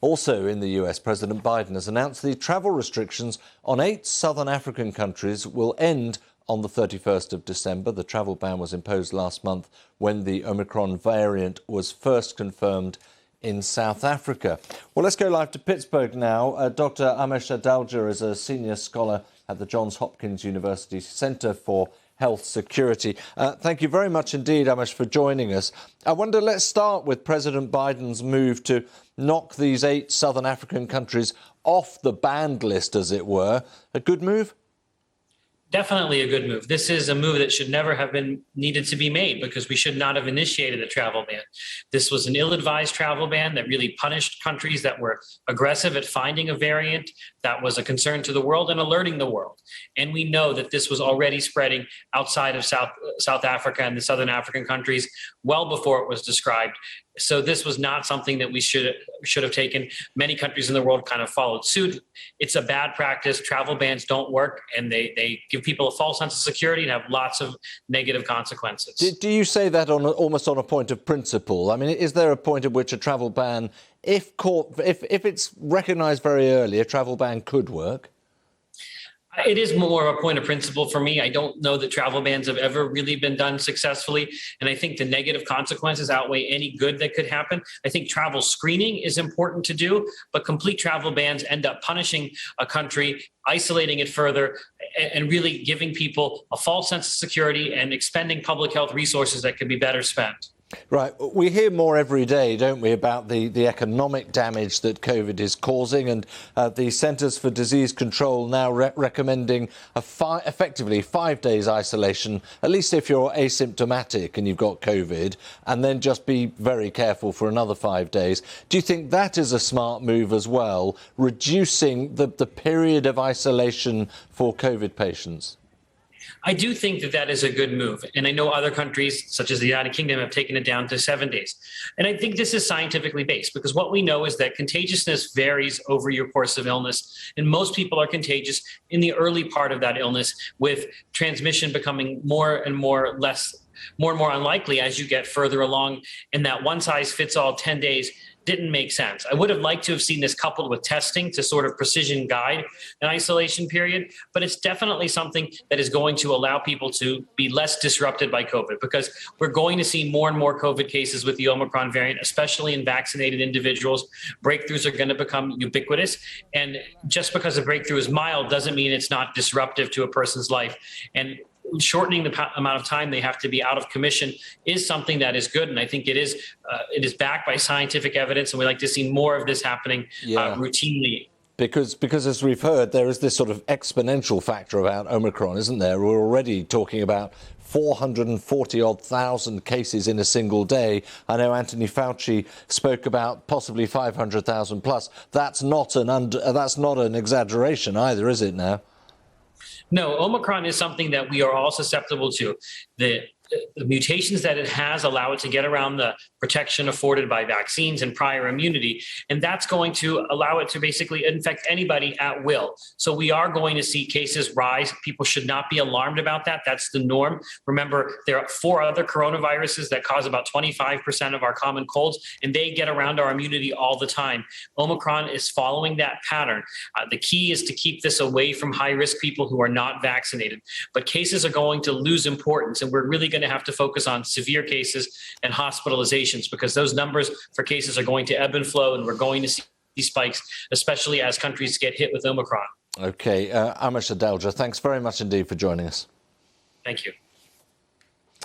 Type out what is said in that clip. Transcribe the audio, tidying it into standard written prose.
Also in the US, President Biden has announced the travel restrictions on 8 southern African countries will end on the 31st of December. The travel ban was imposed last month when the Omicron variant was first confirmed in South Africa. Well, let's go live to Pittsburgh now. Dr. Amesh Adalja is a senior scholar at the Johns Hopkins University Center for Health Security. Thank you very much indeed, Amesh, for joining us. I wonder, let's start with President Biden's move to knock these 8 southern African countries off the banned list, as it were. A good move? Definitely a good move. This is a move that should never have been needed to be made because we should not have initiated a travel ban. This was an ill-advised travel ban that really punished countries that were aggressive at finding a variant that was a concern to the world and alerting the world. And we know that this was already spreading outside of South Africa and the southern African countries well before it was described. So this was not something that we should have taken. Many countries in the world kind of followed suit. It's a bad practice. Travel bans don't work, and they give people a false sense of security and have lots of negative consequences. Do you say that almost on a point of principle? I mean, is there a point at which a travel ban, if it's recognised very early, a travel ban could work? It is more of a point of principle for me. I don't know that travel bans have ever really been done successfully. And I think the negative consequences outweigh any good that could happen. I think travel screening is important to do, but complete travel bans end up punishing a country, isolating it further, and really giving people a false sense of security and expending public health resources that could be better spent. Right. We hear more every day, don't we, about the economic damage that COVID is causing, and the Centers for Disease Control now recommending effectively 5 days isolation, at least if you're asymptomatic and you've got COVID, and then just be very careful for another 5 days. Do you think that is a smart move as well, reducing the period of isolation for COVID patients? I do think that that is a good move. And I know other countries, such as the United Kingdom, have taken it down to 7 days. And I think this is scientifically based because what we know is that contagiousness varies over your course of illness. And most people are contagious in the early part of that illness, with transmission becoming more and more unlikely as you get further along. And that one size fits all 10 days didn't make sense. I would have liked to have seen this coupled with testing to sort of precision guide an isolation period, but it's definitely something that is going to allow people to be less disrupted by COVID, because we're going to see more and more COVID cases with the Omicron variant, especially in vaccinated individuals. Breakthroughs are going to become ubiquitous. And just because a breakthrough is mild doesn't mean it's not disruptive to a person's life. And shortening the amount of time they have to be out of commission is something that is good. And I think it is backed by scientific evidence. And we like to see more of this happening routinely. Because as we've heard, there is this sort of exponential factor about Omicron, isn't there? We're already talking about 440,000 cases in a single day. I know Anthony Fauci spoke about possibly 500,000 plus. That's not an exaggeration either, is it now? No, Omicron is something that we are all susceptible to. The mutations that it has allow it to get around the protection afforded by vaccines and prior immunity. And that's going to allow it to basically infect anybody at will. So we are going to see cases rise. People should not be alarmed about that. That's the norm. Remember, there are 4 other coronaviruses that cause about 25% of our common colds, and they get around our immunity all the time. Omicron is following that pattern. The key is to keep this away from high-risk people who are not vaccinated. But cases are going to lose importance, and we're really going to have to focus on severe cases and hospitalizations, because those numbers for cases are going to ebb and flow, and we're going to see spikes, especially as countries get hit with Omicron. OK, Amesh Adalja, thanks very much indeed for joining us. Thank you.